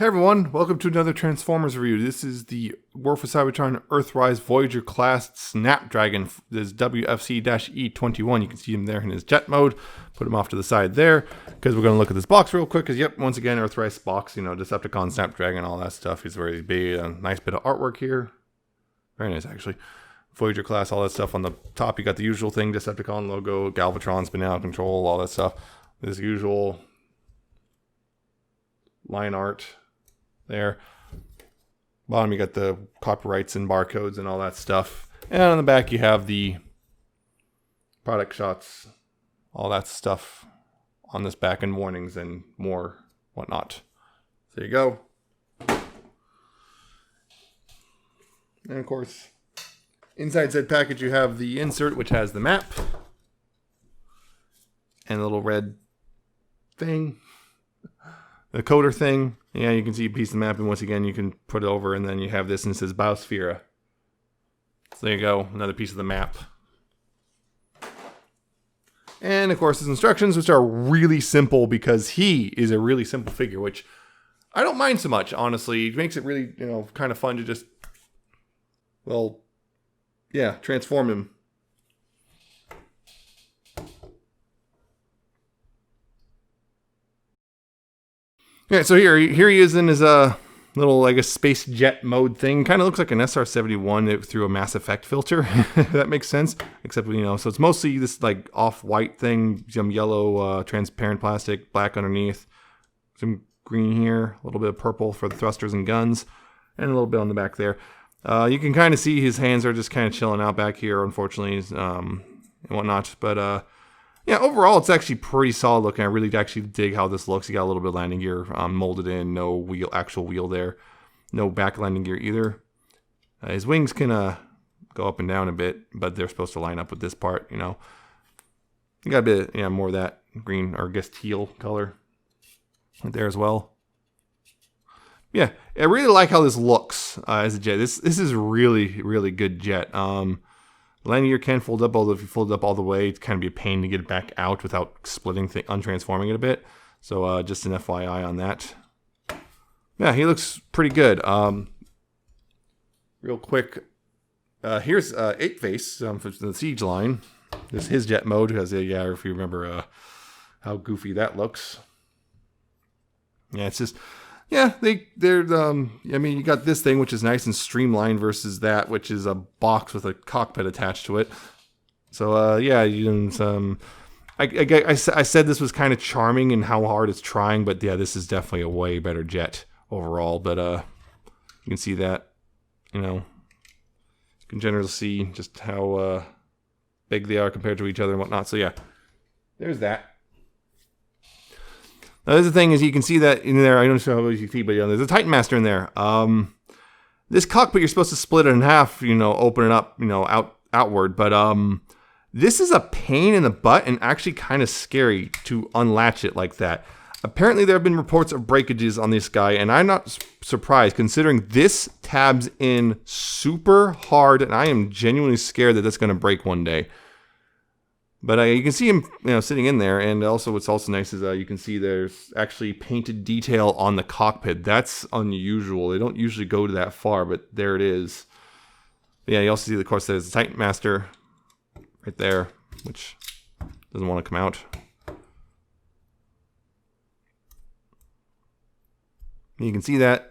Hey everyone, welcome to another Transformers review. This is the War for Cybertron Earthrise Voyager class Snapdragon. This is WFC-E21. You can see him there in his jet mode. Put him off to the side there because we're going to look at this box real quick. Because yep, once again, Earthrise box, you know, Decepticon, Snapdragon, all that stuff. He's very big. A nice bit of artwork here. Very nice, actually. Voyager class, all that stuff on the top. You got the usual thing, Decepticon logo, Galvatron, spin out control, all that stuff. This usual line art. There. Bottom you got the copyrights and barcodes and all that stuff. And on the back you have the product shots, all that stuff on this back and warnings and more whatnot. So there you go. And of course, inside said package you have the insert which has the map and a little red thing. The coder thing, yeah, you can see a piece of the map, and once again, you can put it over, and then you have this, and it says Biosphere. So there you go, another piece of the map. And of course, his instructions, which are really simple, because he is a really simple figure, which I don't mind so much, honestly. It makes it really, you know, kind of fun to just, well, yeah, transform him. Yeah, so here he is in his little, I guess, space jet mode thing. Kind of looks like an SR-71 through a Mass Effect filter, if that makes sense. Except, you know, so it's mostly this, like, off-white thing, some yellow transparent plastic, black underneath, some green here, a little bit of purple for the thrusters and guns, and a little bit on the back there. You can kind of see his hands are just kind of chilling out back here, unfortunately, and whatnot. But, yeah, overall, it's actually pretty solid looking. I really actually dig how this looks. You got a little bit of landing gear molded in, no actual wheel there. No back landing gear either. His wings can go up and down a bit, but they're supposed to line up with this part, you know. You got a bit, yeah, more of that green, or I guess teal color right there as well. Yeah, I really like how this looks as a jet. This is really, really good jet. Landing gear can fold up, although if you fold it up all the way, it's kind of be a pain to get it back out without splitting, untransforming it a bit. So just an FYI on that. Yeah, he looks pretty good. Real quick, here's 8-Face from the Siege line. This is his jet mode, because yeah, if you remember how goofy that looks. Yeah, it's just. Yeah, they're I mean, you got this thing, which is nice and streamlined, versus that, which is a box with a cockpit attached to it. So, yeah, I said this was kind of charming in how hard it's trying, but yeah, this is definitely a way better jet overall. But you can see that, you know, you can generally see just how big they are compared to each other and whatnot. So yeah, there's that. Now, the thing is, you can see that in there. I don't know how you can see, but you know, there's a Titan Master in there. This cockpit, you're supposed to split it in half, you know, open it up, you know, outward. But this is a pain in the butt and actually kind of scary to unlatch it like that. Apparently, there have been reports of breakages on this guy, and I'm not surprised, considering this tabs in super hard, and I am genuinely scared that that's going to break one day. But you can see him, you know, sitting in there, and also what's also nice is you can see there's actually painted detail on the cockpit. That's unusual. They don't usually go to that far, but there it is. But yeah, you also see, of course, there's the Titan Master right there, which doesn't want to come out. And you can see that.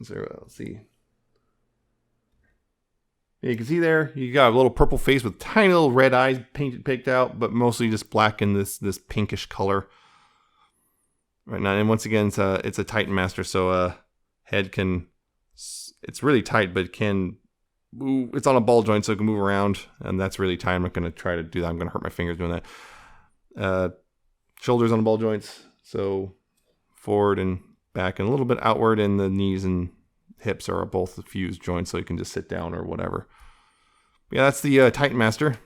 So let's see. You can see there, you got a little purple face with tiny little red eyes picked out, but mostly just black in this pinkish color. Right now, and once again, it's a Titan Master, so head can, it's really tight, but it can move. It's on a ball joint, so it can move around, and that's really tight. I'm not going to try to do that. I'm going to hurt my fingers doing that. Shoulders on the ball joints, so forward and back, and a little bit outward, and the knees and hips are both fused joints, so you can just sit down or whatever. But yeah, that's the Titan Master. And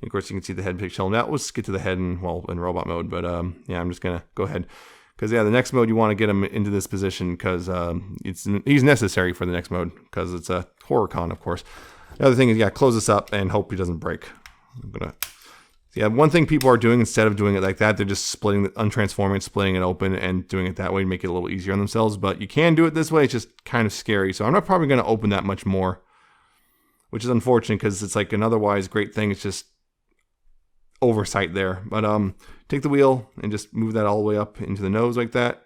of course, you can see the head picture. Now let's get to the head in robot mode. But yeah, I'm just gonna go ahead, because yeah, the next mode you want to get him into this position, because he's necessary for the next mode, because it's a horror con, of course. The other thing is, yeah, close this up and hope he doesn't break. I'm gonna So yeah, one thing people are doing instead of doing it like that, they're just untransforming it, splitting it open, and doing it that way to make it a little easier on themselves. But you can do it this way. It's just kind of scary. So I'm not probably going to open that much more, which is unfortunate because it's like an otherwise great thing. It's just oversight there. But take the wheel and just move that all the way up into the nose like that.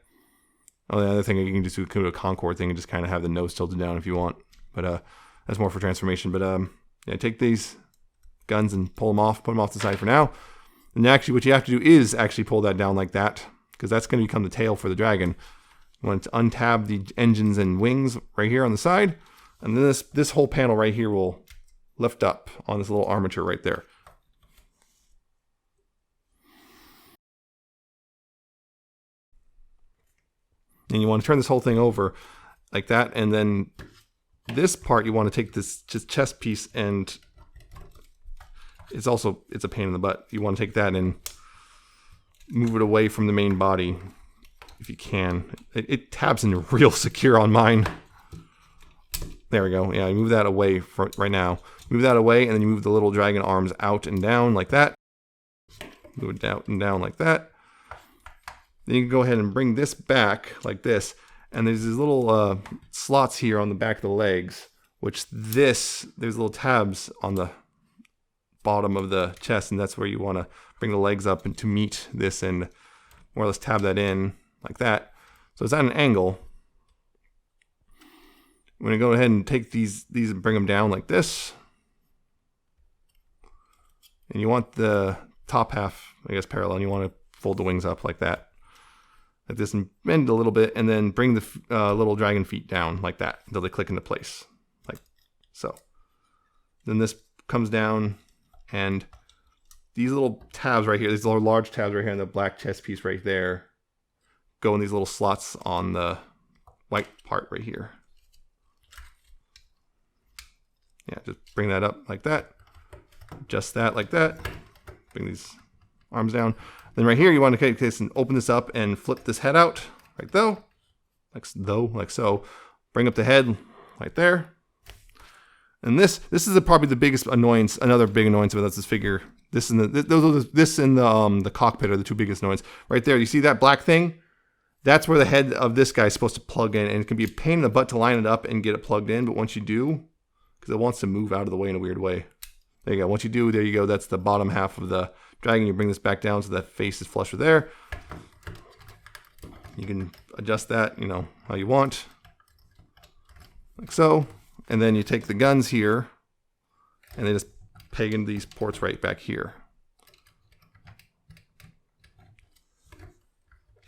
Oh, the other thing, you can just do a Concord thing and just kind of have the nose tilted down if you want. But that's more for transformation. But yeah, take these guns and pull them off, put them off to the side for now. And actually what you have to do is actually pull that down like that, because that's going to become the tail for the dragon. You want to untab the engines and wings right here on the side, and then this whole panel right here will lift up on this little armature right there. And you want to turn this whole thing over like that, and then this part you want to take this just chest piece, and it's a pain in the butt. You want to take that and move it away from the main body if you can. It tabs in real secure on mine. There we go. Yeah, you move that away right now. Move that away, and then you move the little dragon arms out and down like that. Move it out and down like that. Then you can go ahead and bring this back like this. And there's these little slots here on the back of the legs, there's little tabs on the bottom of the chest, and that's where you want to bring the legs up and to meet this and more or less tab that in like that. So it's at an angle. I'm going to go ahead and take these and bring them down like this. And you want the top half, I guess, parallel, and you want to fold the wings up like that. Like this, and bend a little bit, and then bring the little dragon feet down like that until they click into place, like so. Then this comes down, and these little tabs right here, these little large tabs right here, and the black chest piece right there, go in these little slots on the white part right here. Yeah, just bring that up like that, adjust that like that, bring these arms down. Then right here, you want to take this and open this up and flip this head out, like so. Bring up the head, right there. And this is probably the biggest annoyance. Another big annoyance about this figure. This and the cockpit are the two biggest annoyance. Right there, you see that black thing? That's where the head of this guy is supposed to plug in, and it can be a pain in the butt to line it up and get it plugged in. But once you do, because it wants to move out of the way in a weird way. There you go. Once you do, there you go. That's the bottom half of the dragon. You bring this back down so that face is flush with there. You can adjust that, how you want. Like so. And then you take the guns here, and they just peg into these ports right back here.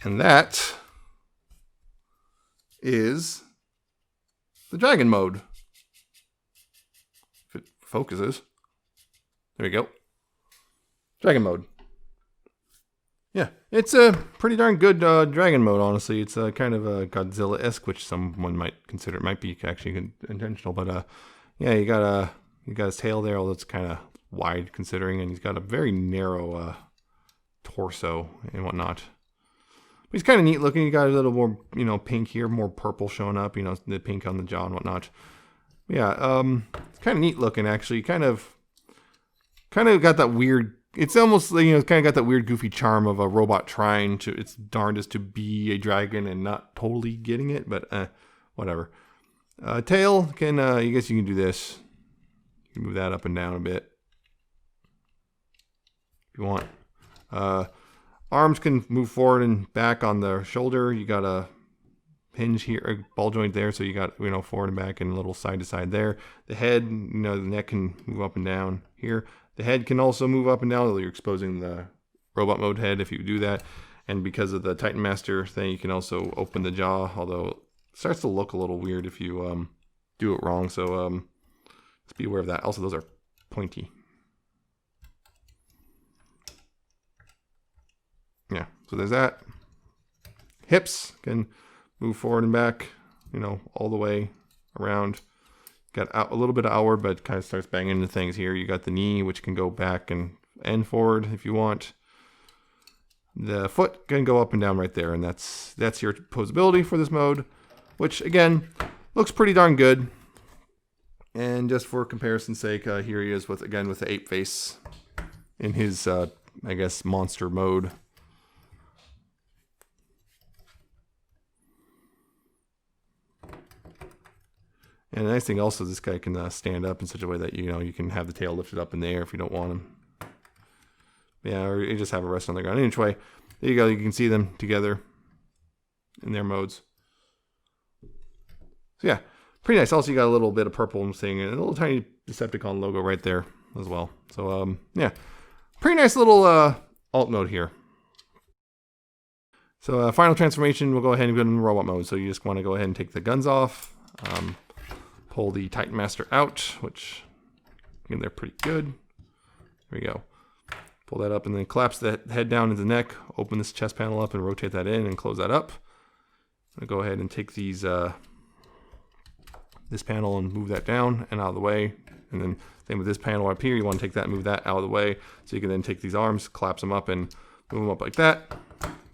And that is the dragon mode. If it focuses. There we go. Dragon mode. Yeah, it's a pretty darn good dragon mode, honestly. It's kind of a Godzilla-esque, which someone might consider it might be actually intentional. But yeah, you got his tail there, although it's kind of wide considering, and he's got a very narrow torso and whatnot. But he's kind of neat looking. You got a little more, pink here, more purple showing up. The pink on the jaw and whatnot. But yeah, it's kind of neat looking actually. Kind of got that weird. It's almost kind of got that weird goofy charm of a robot trying to its darndest to be a dragon and not totally getting it, but whatever. Tail can I guess you can do this. You can move that up and down a bit if you want. Arms can move forward and back on the shoulder. You got a hinge here, a ball joint there, so you got forward and back and a little side to side there. The head, the neck can move up and down here. The head can also move up and down, although you're exposing the robot mode head if you do that. And because of the Titan Master thing, you can also open the jaw, although it starts to look a little weird if you do it wrong. So just be aware of that. Also, those are pointy. Yeah, so there's that. Hips can move forward and back, all the way around. Got a little bit of outward, but kind of starts banging into things here. You got the knee, which can go back and forward if you want. The foot can go up and down right there, and that's your posability for this mode, which again looks pretty darn good. And just for comparison's sake, here he is with the ape face in his I guess, monster mode. And the nice thing also, this guy can stand up in such a way that, you know, you can have the tail lifted up in the air if you don't want him. Yeah, or you just have it rest on the ground. Anyway, there you go. You can see them together in their modes. So yeah, pretty nice. Also, you got a little bit of purple thing and a little tiny Decepticon logo right there as well. So yeah, pretty nice little alt mode here. So final transformation, we'll go ahead and go into robot mode. So you just want to go ahead and take the guns off. Pull the Titan Master out, which, again, they're pretty good. There we go. Pull that up and then collapse the head down into the neck. Open this chest panel up and rotate that in and close that up. I'm going to go ahead and take these this panel and move that down and out of the way. And then same with this panel up here. You want to take that and move that out of the way. So you can then take these arms, collapse them up and move them up like that.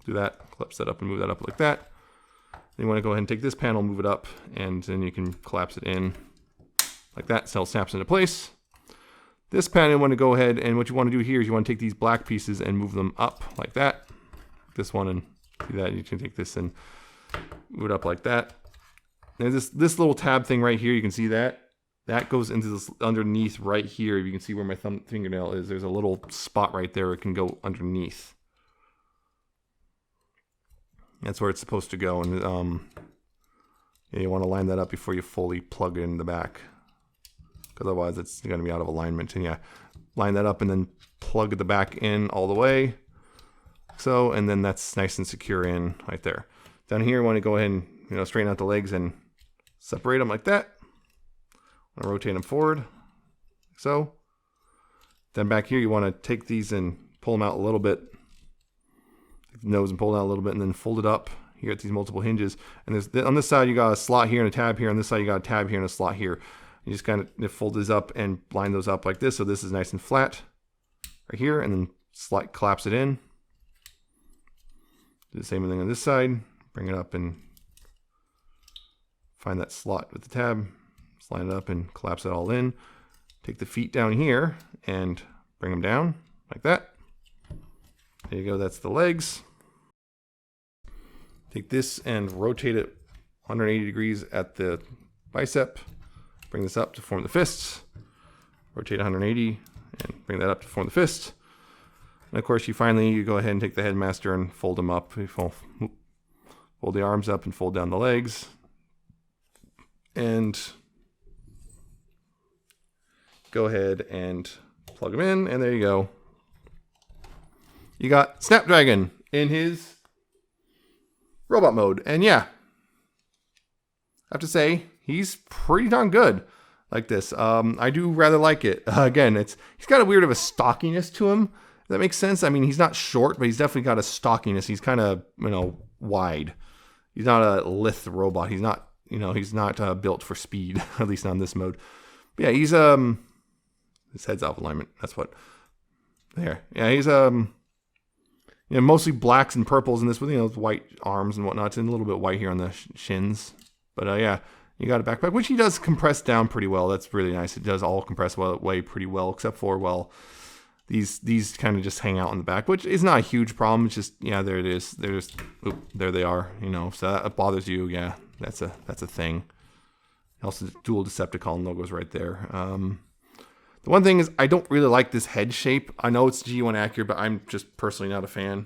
Do that, collapse that up and move that up like that. Then you want to go ahead and take this panel, move it up, and then you can collapse it in like that, so it snaps into place. This panel, you want to go ahead, and what you want to do here is you want to take these black pieces and move them up like that. This one, and do that. You can take this and move it up like that. And this little tab thing right here, you can see that. That goes into this underneath right here. You can see where my fingernail is. There's a little spot right there. It can go underneath. That's where it's supposed to go, and yeah, you want to line that up before you fully plug it in the back, because otherwise it's going to be out of alignment. And yeah, line that up and then plug the back in all the way. So, and then that's nice and secure in right there. Down here, you want to go ahead and, you know, straighten out the legs and separate them like that. I'm going to rotate them forward, like so. Then back here, you want to take these and pull them out a little bit. The nose and pull it out a little bit, and then fold it up here at these multiple hinges. And there's on this side you got a slot here and a tab here. On this side you got a tab here and a slot here. You just kind of fold these up and line those up like this, so this is nice and flat right here, and then collapse it in. Do the same thing on this side. Bring it up and find that slot with the tab. Just line it up and collapse it all in. Take the feet down here and bring them down like that. There you go, that's the legs. Take this and rotate it 180 degrees at the bicep. Bring this up to form the fists. Rotate 180 and bring that up to form the fist. And of course, you go ahead and take the headmaster and fold them up. You fold the arms up and fold down the legs. And go ahead and plug them in, and there you go. You got Snapdragon in his robot mode. And yeah, I have to say, he's pretty darn good like this. I do rather like it. Again, he's got a weird of a stockiness to him. If that makes sense. I mean, he's not short, but he's definitely got a stockiness. He's kind of, you know, wide. He's not a lithe robot. He's not, you know, he's not built for speed, at least not in this mode. But yeah, he's, his head's off alignment. That's what, there. Yeah, he's, you know, mostly blacks and purples in this with, you know, white arms and whatnot, and a little bit white here on the shins. But yeah, you got a backpack, which he does compress down pretty well. That's really nice. It does all compress away pretty well, except for, well, these kind of just hang out in the back, which is not a huge problem. It's just, yeah, there it is. They're just, there they are, you know, so that bothers you. Yeah, that's a thing. Also, dual Decepticon logos right there. The one thing is, I don't really like this head shape. I know it's G1 accurate, but I'm just personally not a fan.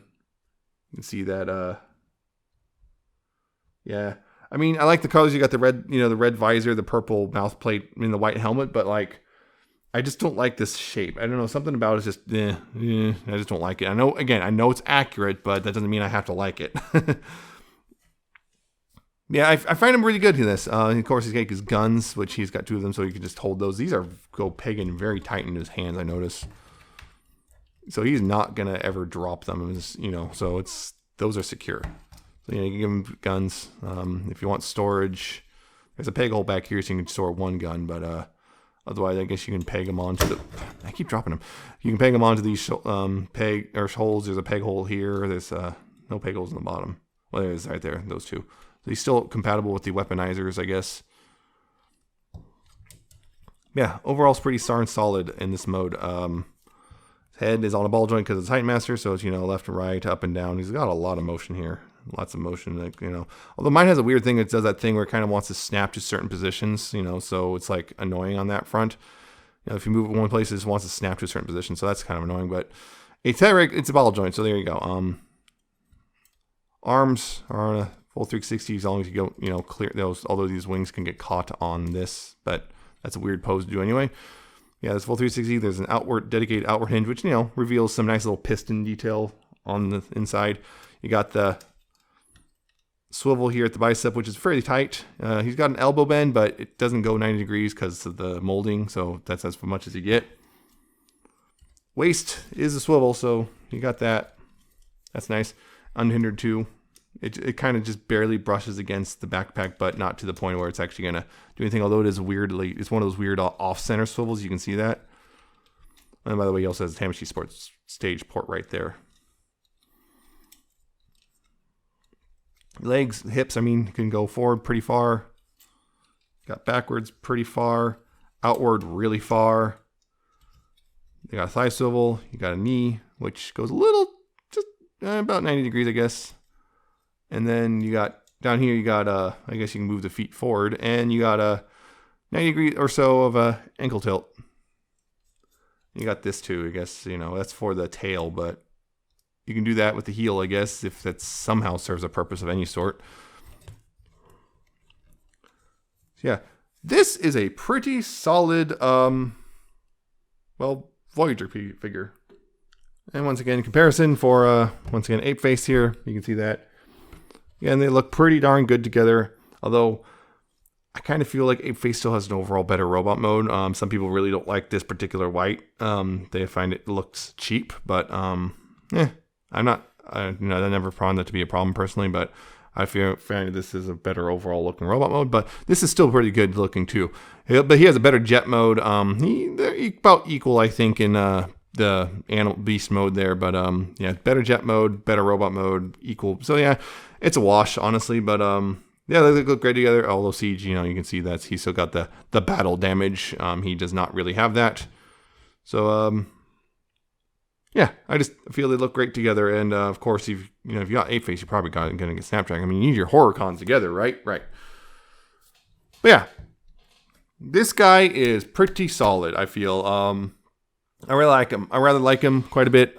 You can see that, yeah. I mean, I like the colors. You got the red, you know, the red visor, the purple mouth plate, and the white helmet, but like, I just don't like this shape. I don't know, something about it is just, I just don't like it. I know, again, I know it's accurate, but that doesn't mean I have to like it. Yeah, I find him really good in this. Of course, he's got his guns, which he's got 2 of them, so you can just hold those. These go pegging very tight in his hands, I notice. So he's not going to ever drop them, you know, so those are secure. So, you know, you can give him guns. If you want storage, there's a peg hole back here, so you can store 1 gun, but otherwise, I guess you can peg them onto the, I keep dropping them. You can peg them onto these peg or holes. There's a peg hole here. There's no peg holes in the bottom. Well, there it is right there, those 2. So he's still compatible with the weaponizers, I guess. Yeah, overall it's pretty darn solid in this mode. Head is on a ball joint because it's Height Master, so it's, you know, left and right, up and down. He's got a lot of motion here. Lots of motion, like, you know. Although mine has a weird thing. It does that thing where it kind of wants to snap to certain positions, you know, so it's like annoying on that front. You know, if you move it one place, it just wants to snap to a certain position, so that's kind of annoying. But it's a ball joint, so there you go. Arms are on a full 360 as long as you go, you know, clear those. Although these wings can get caught on this, but that's a weird pose to do anyway. Yeah, this full 360. There's an dedicated outward hinge, which, you know, reveals some nice little piston detail on the inside. You got the swivel here at the bicep, which is fairly tight. He's got an elbow bend, but it doesn't go 90 degrees because of the molding, so that's as much as you get. Waist is a swivel, so you got that. That's nice. Unhindered too. It kind of just barely brushes against the backpack, but not to the point where it's actually going to do anything, although it is weirdly, it's one of those weird off-center swivels. You can see that. And by the way, he also has a Tamashii Sports stage port right there. Legs, hips, I mean, can go forward pretty far. Got backwards pretty far. Outward really far. You got a thigh swivel. You got a knee, which goes a little, just about 90 degrees, I guess. And then you got, down here, you got, I guess you can move the feet forward. And you got a 90 degree or so of a ankle tilt. You got this too, I guess, you know, that's for the tail, but you can do that with the heel, I guess, if that somehow serves a purpose of any sort. Yeah, this is a pretty solid, well, Voyager figure. And once again, in comparison for, once again, Ape Face here, you can see that. Yeah, and they look pretty darn good together, although I kind of feel like Ape Face still has an overall better robot mode. Some people really don't like this particular white. They find it looks cheap, but, I'm not, I never found that to be a problem personally, but I find this is a better overall looking robot mode, but this is still pretty good looking too. But he has a better jet mode. They're about equal, I think, in the animal beast mode there, but yeah, better jet mode, better robot mode, equal. So yeah, it's a wash, honestly, but yeah, they look great together. Although Siege, you know, you can see that he's still got the battle damage. He does not really have that. So yeah, I just feel they look great together. And of course, if you got Ape Face, you're probably going to get Snapdragon. I mean, you need your horror cons together, right? Right. But yeah, this guy is pretty solid, I feel. I really like him. I rather like him quite a bit.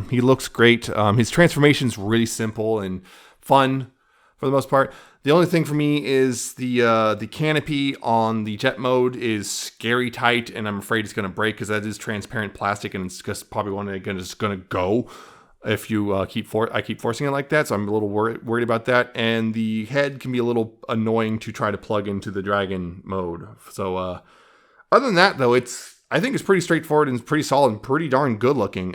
He looks great. His transformation's really simple and fun for the most part. The only thing for me is the canopy on the jet mode is scary tight, and I'm afraid it's going to break because that is transparent plastic, and it's just probably just going to go if you keep forcing it like that. So I'm a little worried about that. And the head can be a little annoying to try to plug into the dragon mode. So other than that, though, I think it's pretty straightforward and pretty solid and pretty darn good looking.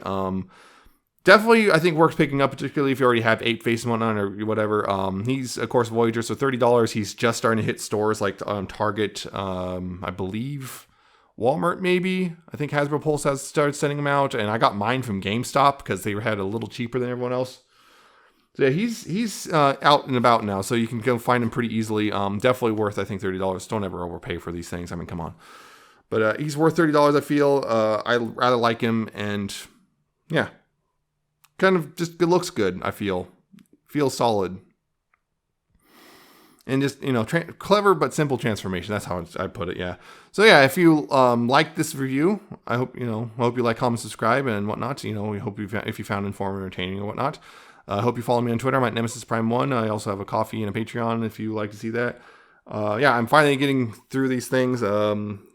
Definitely, I think worth picking up, particularly if you already have Ape Face and whatnot or whatever. He's, of course, Voyager, so $30. He's just starting to hit stores like Target, I believe, Walmart maybe. I think Hasbro Pulse has started sending them out, and I got mine from GameStop because they had a little cheaper than everyone else. So yeah, he's out and about now, so you can go find him pretty easily. Definitely worth, I think, $30. Don't ever overpay for these things. I mean, come on. But he's worth $30, I feel. I rather like him, and yeah. Kind of just, it looks good, I feel. Feels solid. And just, clever but simple transformation. That's how I put it, yeah. So yeah, if you like this review, I hope you like, comment, subscribe, and whatnot. We hope if you found informative, entertaining, or whatnot. I hope you follow me on Twitter. I'm at Nemesis Prime 1. I also have a coffee and a Patreon if you like to see that. Yeah, I'm finally getting through these things.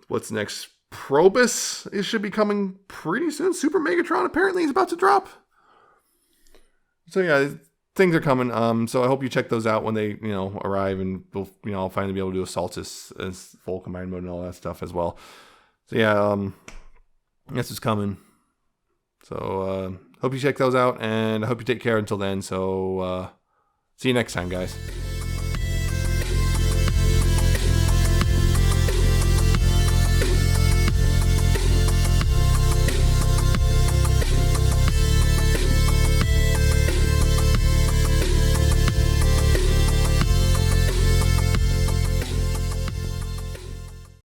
What's next? Probus, it should be coming pretty soon. Super Megatron apparently is about to drop. So yeah, things are coming. So I hope you check those out when they, arrive, and we'll, I'll finally be able to do Assaultus as full combined mode and all that stuff as well. So yeah, this is coming. So hope you check those out, and I hope you take care until then. So see you next time, guys.